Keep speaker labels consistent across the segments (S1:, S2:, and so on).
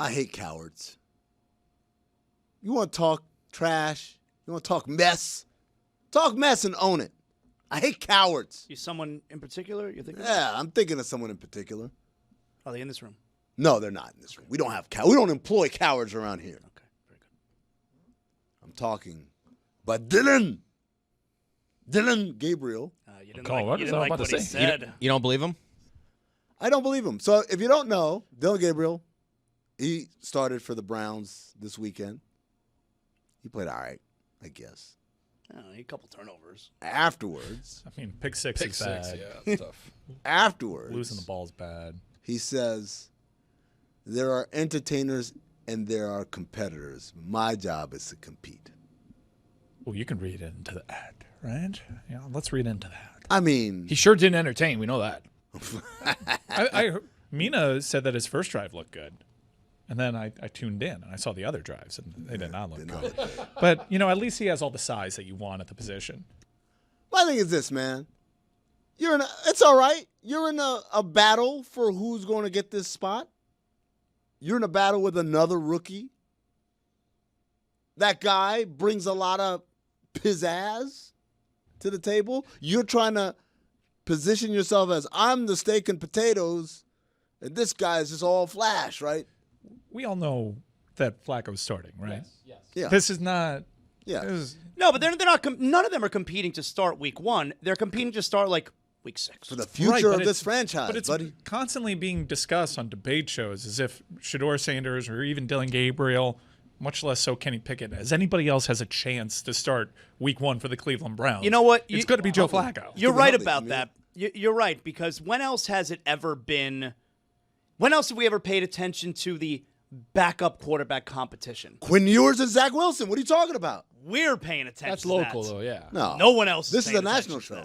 S1: I hate cowards. You want to talk trash? You want to talk mess? Talk mess and own it. I hate cowards.
S2: You someone in particular you're thinking?
S1: Yeah, I'm thinking of someone in particular.
S2: Are they in this room?
S1: No, they're not in this room. We don't have we don't employ cowards around here.
S2: Okay, very good.
S1: I'm talking about Dylan Gabriel.
S2: You didn't like what he said.
S3: You don't believe him?
S1: I don't believe him. So if you don't know, Dylan Gabriel, he started for the Browns this weekend. He played all right, I guess.
S2: A couple turnovers.
S1: Afterwards.
S4: I mean, pick six is bad.
S5: Yeah, tough.
S1: Afterwards.
S4: Losing the ball's bad.
S1: He says, there are entertainers and there are competitors. My job is to compete.
S4: Well, you can read into that, right? Yeah, let's read into that.
S1: I mean.
S5: He sure didn't entertain. We know that.
S4: Mina said that his first drive looked good. And then I tuned in, and I saw the other drives, and they did not look good. But, at least he has all the size that you want at the position.
S1: My thing is this, man. It's all right. You're in a battle for who's going to get this spot. You're in a battle with another rookie. That guy brings a lot of pizzazz to the table. You're trying to position yourself as, I'm the steak and potatoes, and this guy is just all flash, right?
S4: We all know that Flacco's starting, right?
S5: Yes.
S1: Yeah.
S4: This is not.
S1: Yeah.
S2: No, but they're not. None of them are competing to start week 1. They're competing to start like week 6
S1: for the future of this franchise.
S4: But it's
S1: buddy.
S4: constantly being discussed on debate shows as if Shedeur Sanders or even Dylan Gabriel, much less so Kenny Pickett, as anybody else has a chance to start week 1 for the Cleveland Browns.
S2: You know what?
S4: It's going to be Joe Flacco.
S2: You're right about that. You're right, because when else has it ever been? When else have we ever paid attention to the backup quarterback competition?
S1: Quinn Ewers and Zach Wilson. What are you talking about?
S2: We're paying attention.
S5: That's
S2: to
S5: local,
S2: that.
S5: though, yeah.
S1: No
S2: one else.
S1: This is a national show.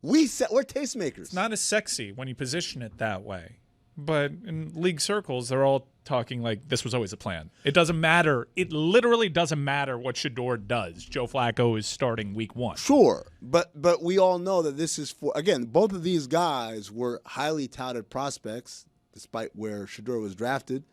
S1: We're tastemakers.
S4: It's not as sexy when you position it that way. But in league circles, they're all talking like this was always a plan. It doesn't matter. It literally doesn't matter what Shedeur does. Joe Flacco is starting week 1.
S1: Sure, but we all know that this is for, again, both of these guys were highly touted prospects, despite where Shedeur was drafted,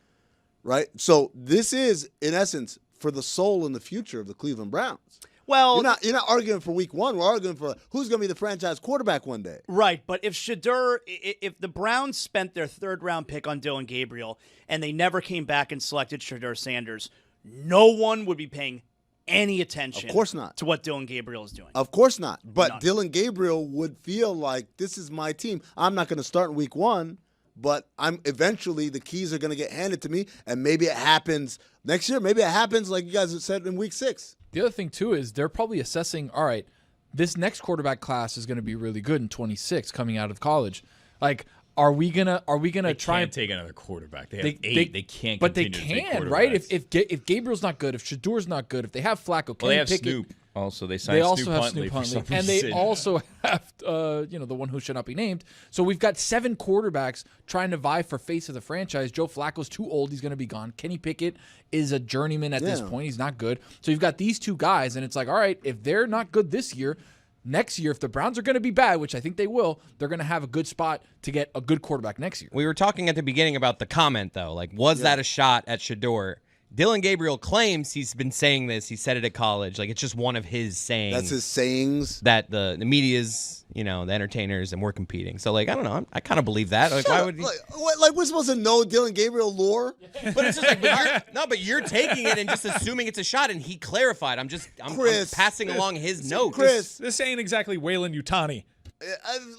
S1: right? So this is, in essence, for the soul and the future of the Cleveland Browns.
S2: Well,
S1: you're not arguing for week 1. We're arguing for who's going to be the franchise quarterback one day.
S2: Right, but if the Browns spent their 3rd-round pick on Dylan Gabriel and they never came back and selected Shedeur Sanders, no one would be paying any attention.
S1: Of course not.
S2: To what Dylan Gabriel is doing.
S1: Of course not. But
S2: None.
S1: Dylan Gabriel would feel like this is my team. I'm not going to start in week 1. But eventually the keys are going to get handed to me, and maybe it happens next year. Maybe it happens like you guys said in week 6.
S5: The other thing, too, is they're probably assessing, all right, this next quarterback class is going to be really good in 26 coming out of college. Like, are we gonna try and
S3: take another quarterback? They have 8. They can't.
S5: But they
S3: continue to take
S5: can, right?
S3: quarterbacks.
S5: If Gabriel's not good, if Shadeur's not good, if they have Flacco,
S3: they have
S5: Pickett,
S3: Snoop. Also, they signed Snoop Huntley,
S5: and they also have the one who should not be named. So we've got 7 quarterbacks trying to vie for face of the franchise. Joe Flacco's too old; he's going to be gone. Kenny Pickett is a journeyman at this point; he's not good. So you've got these 2 guys, and it's like, all right, if they're not good this year, next year, if the Browns are going to be bad, which I think they will, they're going to have a good spot to get a good quarterback next year.
S3: We were talking at the beginning about the comment, though. Like, was that a shot at Shedeur? Dylan Gabriel claims he's been saying this. He said it at college. Like, it's just one of his sayings.
S1: That's his sayings.
S3: That the media's, the entertainers, and we're competing. So, like, I don't know. I kind of believe that. Like, why would he?
S1: Like we're supposed to know Dylan Gabriel lore?
S3: But it's just like, but you're taking it and just assuming it's a shot, and he clarified. I'm passing along his notes.
S1: Chris,
S4: this ain't exactly Waylon Utani.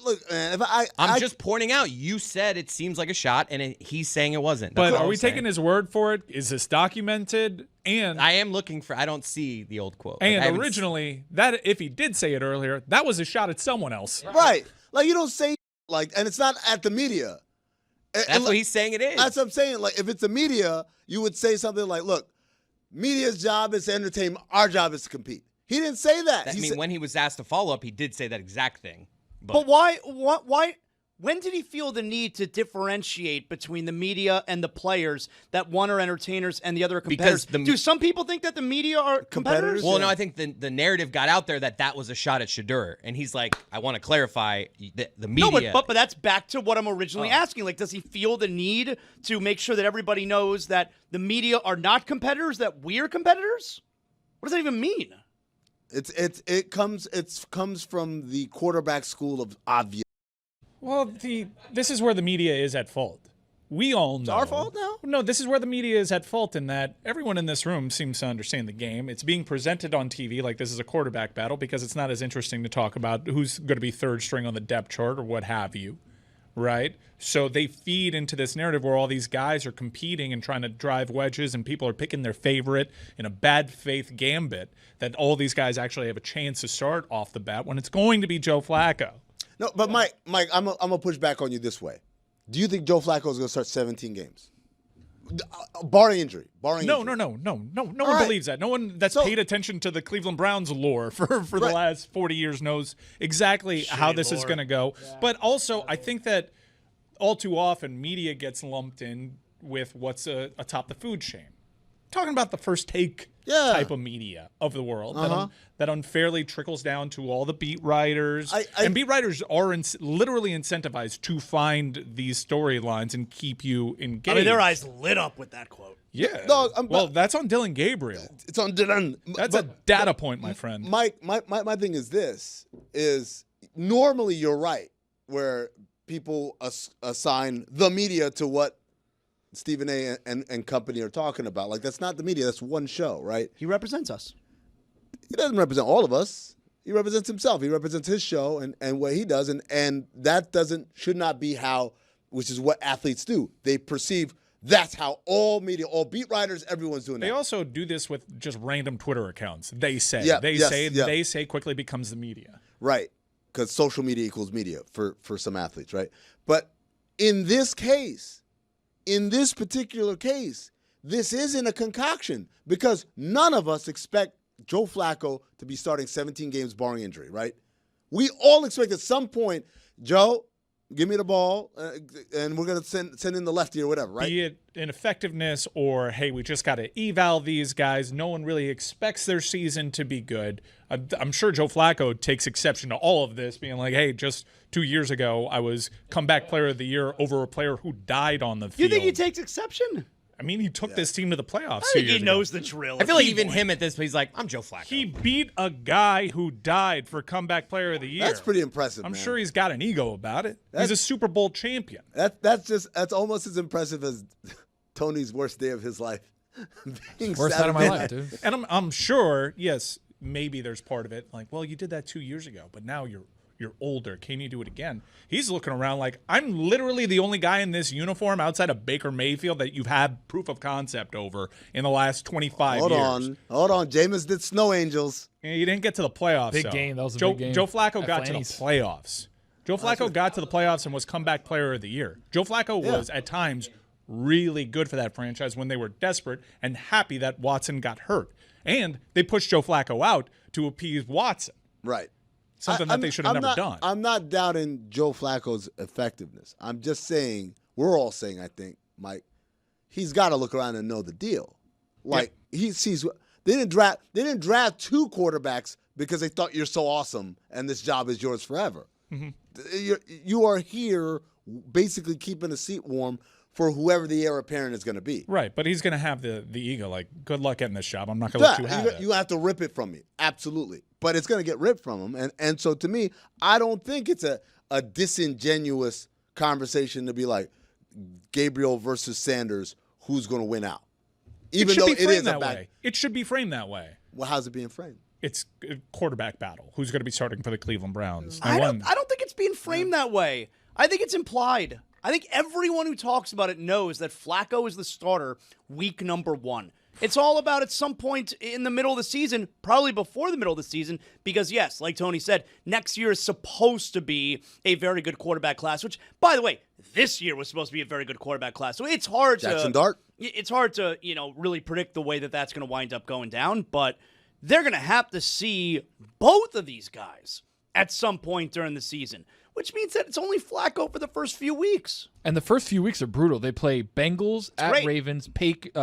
S1: Look, man,
S3: I'm just pointing out. You said it seems like a shot, and he's saying it wasn't.
S4: But are we taking his word for it? Is this documented? And
S3: I am looking for. I don't see the old quote.
S4: And originally, that if he did say it earlier, that was a shot at someone else.
S1: Right. Like you don't say and it's not at the media.
S3: That's what he's saying it is.
S1: That's what I'm saying. Like if it's the media, you would say something like, "Look, media's job is to entertain. Our job is to compete." He didn't say that.
S3: When he was asked to follow up, he did say that exact thing.
S2: But why When did he feel the need to differentiate between the media and the players, that one are entertainers and the other are competitors? Do some people think that the media are competitors?
S3: Well, no, I think the narrative got out there that was a shot at Shedeur, and he's like, I want to clarify the media.
S2: No, but that's back to what I'm originally asking. Like, does he feel the need to make sure that everybody knows that the media are not competitors, that we're competitors? What does that even mean?
S1: It comes from the quarterback school of obvious.
S4: Well, this is where the media is at fault. We all know.
S1: It's our fault now?
S4: No, this is where the media is at fault in that everyone in this room seems to understand the game. It's being presented on TV like this is a quarterback battle because it's not as interesting to talk about who's going to be third string on the depth chart or what have you, right? So they feed into this narrative where all these guys are competing and trying to drive wedges and people are picking their favorite in a bad faith gambit that all these guys actually have a chance to start off the bat when it's going to be Joe Flacco.
S1: No, but Mike, I'm gonna push back on you this way. Do you think Joe Flacco is gonna start 17 games, barring injury?
S4: No one believes that. No one that's paid attention to the Cleveland Browns lore for the last 40 years knows exactly how this is gonna go. Yeah. But also, I think that all too often media gets lumped in with what's atop the food chain. Talking about the first take type of media of the world that unfairly trickles down to all the beat writers. And beat writers are literally incentivized to find these storylines and keep you engaged.
S2: I mean, their eyes lit up with that quote.
S4: Yeah. No, well, that's on Dylan Gabriel.
S1: It's on Dylan.
S4: That's a data point, my friend.
S1: Mike, my thing is this, is normally you're right, where people assign the media to what Stephen A. and company are talking about. Like, that's not the media. That's one show, right?
S2: He represents us.
S1: He doesn't represent all of us. He represents himself. He represents his show and what he does. And that should not be how, which is what athletes do. They perceive that's how all media, all beat writers, everyone's doing that.
S4: They also do this with just random Twitter accounts. They say. They say quickly becomes the media.
S1: Right. Because social media equals media for some athletes, right? But in this case, in this particular case, this isn't a concoction because none of us expect Joe Flacco to be starting 17 games barring injury, right? We all expect at some point, Joe, give me the ball, and we're going to send in the lefty or whatever, right?
S4: Be it in effectiveness or, hey, we just got to eval these guys. No one really expects their season to be good. I'm sure Joe Flacco takes exception to all of this, being like, hey, just 2 years ago, I was comeback player of the year over a player who died on the field.
S2: You think he takes exception?
S4: I mean, he took this team to the playoffs.
S2: I think he knows the drill.
S3: I feel like even him at this point, he's like, I'm Joe Flacco.
S4: He beat a guy who died for comeback player of the year.
S1: That's pretty impressive,
S4: I'm
S1: man.
S4: sure he's got an ego about it. He's a Super Bowl champion.
S1: That's almost as impressive as Tony's worst day of his life.
S5: Worst night of my life, dude.
S4: And I'm sure, yes, maybe there's part of it. Like, well, you did that 2 years ago, but now you're older. Can you do it again? He's looking around like, I'm literally the only guy in this uniform outside of Baker Mayfield that you've had proof of concept over in the last 25 years.
S1: Hold on. Jameis did Snow Angels.
S4: Yeah, you didn't get to the playoffs.
S5: Big game. That was a big game.
S4: Joe Flacco got to the playoffs. Joe Flacco got to the playoffs and was comeback player of the year. Joe Flacco was, at times, really good for that franchise when they were desperate and happy that Watson got hurt. And they pushed Joe Flacco out to appease Watson.
S1: Right.
S4: Something that they should have never done.
S1: I'm not doubting Joe Flacco's effectiveness. I'm just saying, we're all saying, I think, Mike, he's got to look around and know the deal. Like, he sees they didn't draft two quarterbacks because they thought you're so awesome and this job is yours forever. Mm-hmm. You are here basically keeping a seat warm for whoever the heir apparent is going to be.
S4: Right, but he's going to have the ego, like, good luck getting this job. I'm not going to let you have it.
S1: You have to rip it from me. Absolutely. But it's going to get ripped from him. And so to me, I don't think it's a disingenuous conversation to be like Gabriel versus Sanders, who's going to win out.
S4: Even though it is that way. It should be framed that way.
S1: Well, how's it being framed?
S4: It's a quarterback battle. Who's going to be starting for the Cleveland Browns?
S2: I don't think it's being framed that way. I think it's implied. I think everyone who talks about it knows that Flacco is the starter week number 1. It's all about at some point in the middle of the season, probably before the middle of the season, because yes, like Tony said, next year is supposed to be a very good quarterback class, which, by the way, this year was supposed to be a very good quarterback class. So it's hard
S1: Jackson Dart.
S2: It's hard to, really predict the way that that's going to wind up going down, but they're going to have to see both of these guys at some point during the season. which means that it's only Flacco for the first few weeks.
S5: And the first few weeks are brutal. They play Bengals, at
S2: great.
S5: Ravens,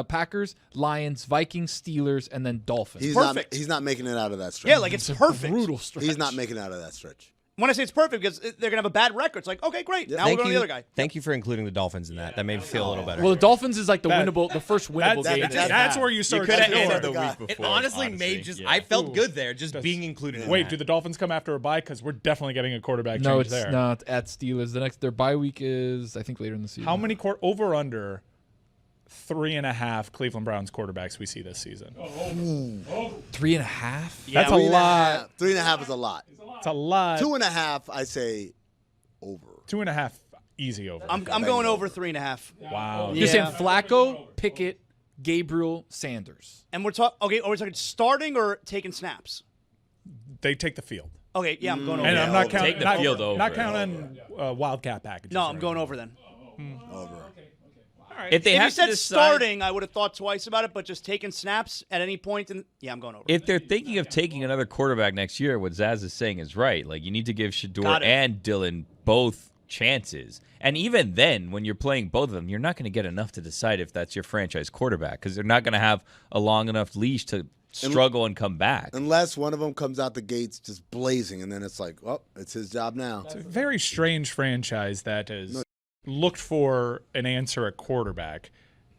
S5: Packers, Lions, Vikings, Steelers, and then Dolphins.
S1: He's not making it out of that stretch.
S2: Yeah, like it's perfect.
S5: Brutal stretch.
S1: He's not making it out of that stretch.
S2: When I say it's perfect, because they're going to have a bad record. It's like, okay, great. Now we're going to the other guy.
S3: Thank you for including the Dolphins in that. That made me feel a little better.
S5: Well, the Dolphins is like the first winnable game.
S4: That's where you start.
S3: could have
S4: Shador.
S3: ended
S6: the
S1: guy.
S6: week
S3: It
S6: before.
S3: honestly made I felt good there just being included. in
S4: Wait,
S3: that.
S4: do the Dolphins come after a bye? Because we're definitely getting a quarterback
S5: No,
S4: change
S5: it's
S4: there.
S5: not at Steelers. Their bye week is, I think, later in the season.
S4: How many over under 3.5 Cleveland Browns quarterbacks we see this season?
S5: 3.5?
S4: That's a lot.
S1: 3.5 is a lot.
S4: It's a lot.
S1: 2.5, I say over.
S4: 2.5 easy over.
S2: I'm going over 3.5.
S4: Wow.
S5: You're saying
S2: Yeah.
S5: Flacco, Pickett, Gabriel, Sanders.
S2: And we're talking, okay, are we talking starting or taking snaps?
S4: They take the field.
S2: Okay, yeah, I'm going over.
S4: And I'm not counting.
S6: Take the
S4: not,
S6: field over.
S4: Not counting Wildcat packages.
S2: No, I'm going over then.
S1: Over.
S6: If they
S2: If you
S6: have
S2: said
S6: to decide,
S2: starting, I would have thought twice about it, but just taking snaps at any point, yeah, I'm going over.
S6: if they're thinking of taking another quarterback next year, what Zaz is saying is right. Like, you need to give Shador
S2: Got it.
S6: and Dylan both chances. And even then, when you're playing both of them, you're not going to get enough to decide if that's your franchise quarterback because they're not going to have a long enough leash to struggle and come back.
S1: Unless one of them comes out the gates just blazing, and then it's like, oh, it's his job now.
S4: It's a very strange franchise that has looked for an answer at quarterback.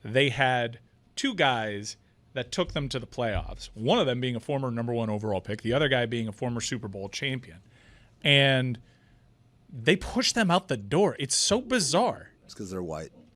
S4: They had two guys that took them to the playoffs, one of them being a former number 1 overall pick, the other guy being a former Super Bowl champion. And they pushed them out the door. It's so bizarre.
S1: It's because they're white.